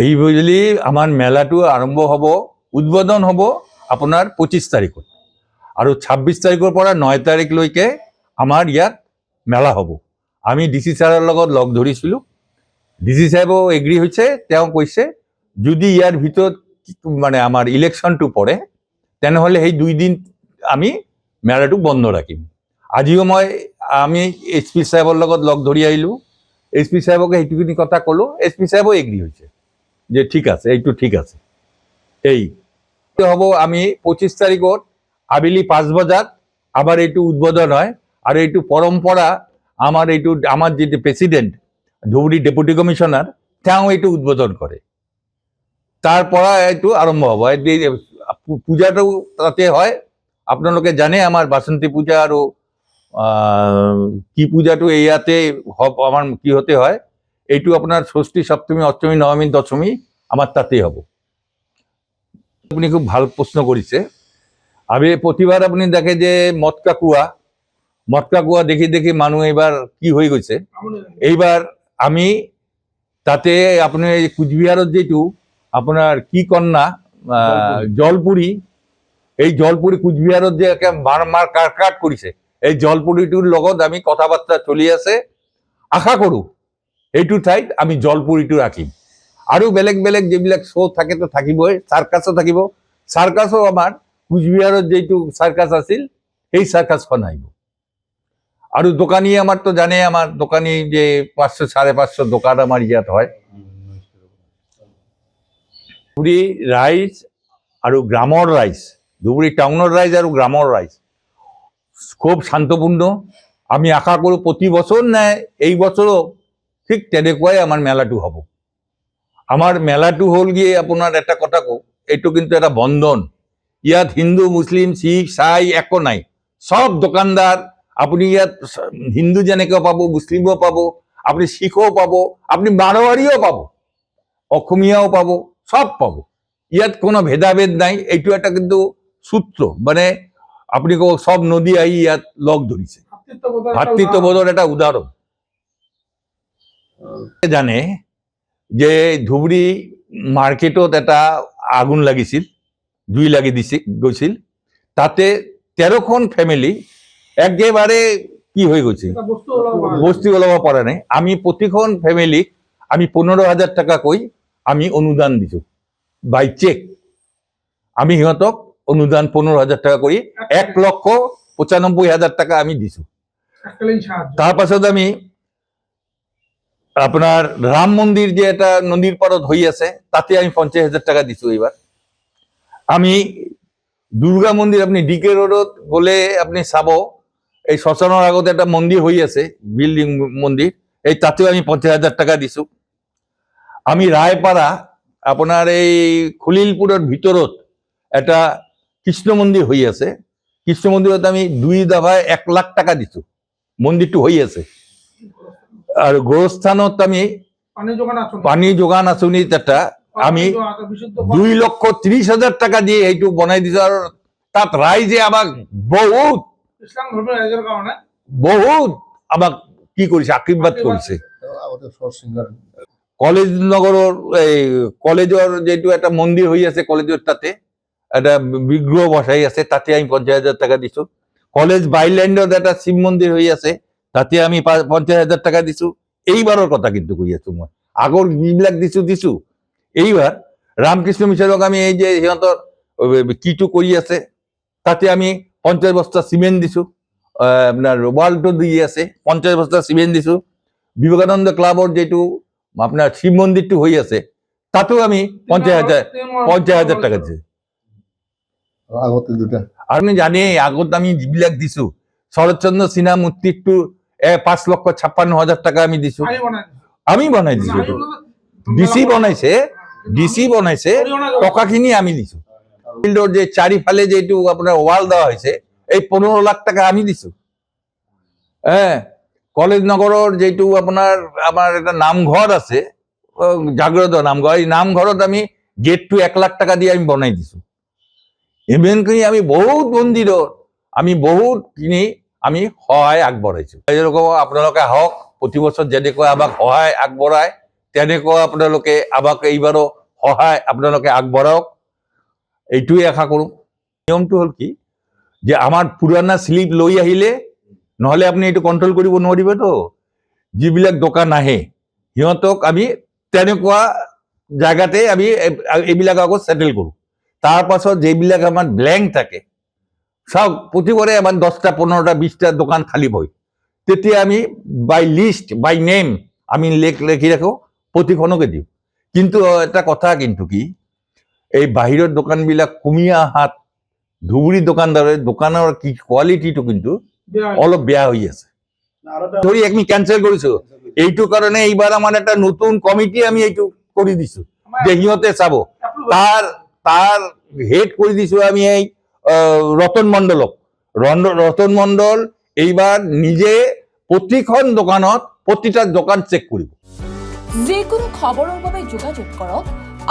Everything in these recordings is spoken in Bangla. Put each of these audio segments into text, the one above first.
এই বুঝলি আমার মেলাটো আৰম্ভ হ'ব, উদ্বোধন হ'ব আপোনাৰ 25 তাৰিখত আৰু 26 তাৰিখৰ পৰা 9 তাৰিখলৈকে আমাৰ ইয়াত মেলা হ'ব। আমি ডিসি ছাৰৰ লগত লগ ধৰিছিলোঁ। ডিসি সাহেবও এগ্ৰি হৈছে। তেওঁ কৈছে যদি ইয়াৰ ভিতৰত মানে আমাৰ ইলেকশ্যনটো পৰে তেনেহ'লে সেই 2 দিন আমি মেলাটো বন্ধ ৰাখিম। আজিও আমি এছপি সাহেবৰ লগত লগ ধৰি আহিলোঁ। এছপি সাহেবকে সেইটোখিনি কথা ক'লোঁ। এছপি সাহেবও এগ্ৰি হৈছে যে ঠিক আছে, এইটো ঠিক আছে। এই হ'ব আমি 25 তাৰিখত আবেলি 5 বজাত আবার এইটো উদ্বোধন হয় আর এইটো পরম্পরা আমার যেটা প্রেসিডেন্ট ধুবুৰী ডেপুটি কমিশনার তেওঁ এইটো উদ্বোধন করে। তারপরা এইটো আরম্ভ হব। পূজাটো তাতে হয়, আপোনালোকে জানে আমার বাসন্তী পূজা আর কি পূজাটো ইয়াতে আমার কি হতে হয়, এইটো আপনার ষষ্ঠী সপ্তমী অষ্টমী নবমী দশমী আমার তাতেই হব। আপনি খুব ভাল প্রশ্ন করেছে। আমি প্রতিবার আপনি দেখে যে মটকা কুয়া দেখি দেখি মানুষ এবার কি হয়ে গেছে। এইবার আমি তাতে আপনি কুচবিহারত যেটু আপনার কি কন্যা জলপুরি, এই জলপুরি কুচবিহারত যে মার কাট করেছে, এই জলপুরিটোর লগত আমি কথাবার্তা চলি আছে। আশা কৰো এইটো ঠাইত আমি জলপুরিটো রাখিম। আৰু বেলেগ বেলেগ যেবিলাক শ্ব' থাকে তো থাকিবই, সার্কাসও থাকিব। সার্কাসও আমার কুচবিহারত যেটু সার্কাস আছিল সেই সার্কাসখন আহিব। আৰু দোকানী আমার তো জানে, আমার দোকানী যে 500 550 দোকান আমার ইয়াত হয়। ধুবুৰী ৰাইজ আৰু গ্ৰামৰ ৰাইজ, ধুবুৰী টাউনৰ ৰাইজ আৰু গ্ৰামৰ ৰাইজ খুব শান্তপূৰ্ণ। আমি আশা কৰোঁ প্রতি বছর নাই এই বছরও ঠিক তেনেকুৱাই আমার মেলাটো হ'ব। আমার মেলাটো হল গিয়ে আপনার একটা কথা কওঁ, এইটো কিন্তু এটা বন্ধন। ইয়াত হিন্দু মুসলিম শিখ সাই একো নাই, সব দোকানদার। আপনি ইয়াত হিন্দু যেনেকৈ পাব, মুসলিমও পাব, আপনি শিখও পাব, আপনি মারোয়ারিও পাব, অসমীয়াও পাব, সব পাব। ইয়াত কোনো ভেদাভেদ নাই। এইটো একটা কিন্তু সূত্র, মানে আপনি সব নদী আহি ইয়াত লগ ধরিছে। ভাতৃত্ববোধৰ এটা উদাহরণ। জানে যে ধুবুৰী মার্কেটত এটা আগুন লাগিছিল, জুই লাগি গৈছিল। তাতে 13খন ফ্যামিলি একেবারে কি হয়ে গেছে, বস্তি ওলাব পৰা নাই। আমি প্রতিখন ফ্যামিলিক আমি 15,000 টাকা কই আমি অনুদান দিছো বাই চেক। আমি সিহঁতক অনুদান 15,000 টাকা কৰি 1,95,000 টাকা আমি দিছো। তার পাছত আমি আপনার রাম মন্দির যে এটা নদীর পারত হয়ে আছে তাতে আমি 50,000 টাকা দিছো। এবার আমি দুর্গা মন্দির, আপনি ডিকে রোডত গলে আপনি চাব, এই শ্মশানের আগত একটা মন্দির হয়ে আছে, বিল্ডিং মন্দির, এই তাতেও আমি 50,000 টাকা দিছো। আমি রায়পাড়া আপনার এই খলিলপুরের ভিতরত একটা কৃষ্ণ মন্দির হয়ে আছে, কৃষ্ণ মন্দিরত আমি 2 দফায় 1 লাখ টাকা দিছো। মন্দিরটো হয়ে আছে। আর গোরস্থানত আমি পানি যোগান আঁচনি এটা আমি 2,30,000 টাকা দিয়ে এইটো বনাই দিছো। আর তাত রাইজে আমাক বহুত আমাক কি কৰিছে, আশীর্বাদ কৰিছে। কলেজ নগৰৰ এই কলেজৰ যেটো একটা মন্দির হয়ে আছে, কলেজের তাতে একটা বিগ্রহ বসাই আছে, তাতে আমি 50,000 টাকা দিছো। কলেজ বাইল্যান্ডত একটা শিব মন্দির হয়ে আছে, তাতে আমি 50,000 টাকা দিছো। এইবাৰৰ কথা কিন্তু কৈ আছো মই, আগৰ যিবিলাক দিছো। এইবাৰ রামকৃষ্ণ মিশনক আমি এই যে সিহঁতৰ কিটো কৰি আছে তাতে আমি 50 বস্তা সিমেন্ট দিছো। আপনার ওয়ালটো দিয়ে আছে 50 বস্তা সিমেন্ট দিছো। বিবেকানন্দ ক্লাবর যেটু আপনার শিব মন্দিরটো হয়ে আছে তাতেও আমি 50,000 টাকা দিছি। আপনি জানে আগত আমি যিবিলাক দিছো, শরৎচন্দ্র সিনহা মূর্তিটো 5,56,000 টাকা আমি দিছো। আমি বনাই দিছো। ডিসি বনাইছে টকাখিনি আমি দিছো। ফিল্ডৰ যে চাৰিফালে যেটো আপনার ওয়াল দেওয়া হয়েছে এই 15 লাখ টাকা আমি দিছো। হ্যাঁ, কলেজ নগরের যেটু আপনার আমার একটা নামঘর আছে, জাগ্রত নামঘর, এই নামঘরত আমি গেটটো 1 লাখ টাকা দিয়ে আমি বনাই দিছো। এমনকি আমি বহুত মন্দিৰত আমি বহুতখিনি আমি সহায় আগবঢ়াইছো। এরকম আপোনালোকে আহক, প্রতি বছর যেনেকৈ আমাক সহায় আগবঢ়ায় তেনেকুৱা আপোনালোকে আমাক এইবাৰো সহায় আপোনালোকে আগবঢ়াওক, এইটোৱে আশা কৰোঁ। নিয়মটো হ'ল কি যে আমাৰ পুৰণা শ্লিপ লৈ আহিলে, নহ'লে আপুনি এইটো কণ্ট্ৰল কৰিব নোৱাৰিবতো, যিবিলাক দোকান আহে সিহঁতক আমি তেনেকুৱা জাগাতে আমি এইবিলাক আগত ছেটেল কৰোঁ। তাৰ পাছত যিবিলাক আমাৰ ব্লেংক থাকে, চাওক প্ৰতিবাৰে আমাৰ 10টা 15টা 20টা দোকান খালী হয়, তেতিয়া আমি বাই লিষ্ট বাই নেম আমি লিখি ৰাখোঁ, প্ৰতিখনকে দিওঁ। কিন্তু এটা কথা কিন্তু কি, এই বাহিৰৰ দোকানবিলাক কমি অহাত ধুবুৰী দোকানৰ কি কোৱালিটিটো কিন্তু অলপ বেয়া হৈ আছে, ধৰি আমি কেঞ্চেল কৰিছোঁ। এইটো কাৰণে এইবাৰ আমাৰ এটা নতুন কমিটি আমি এইটো কৰি দিছোঁ যে সিহঁতে চাব। তাৰ হেড কৰি দিছোঁ আমি এই ৰতন মণ্ডলক। ৰতন মণ্ডল এইবাৰ নিজে প্ৰতিখন দোকানত প্ৰতিটা দোকান চেক কৰিব। যিকোনো খবৰৰ বাবে যোগাযোগ কৰক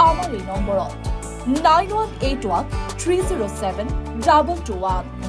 আমাৰ এই নম্বৰত 9181 307 2221।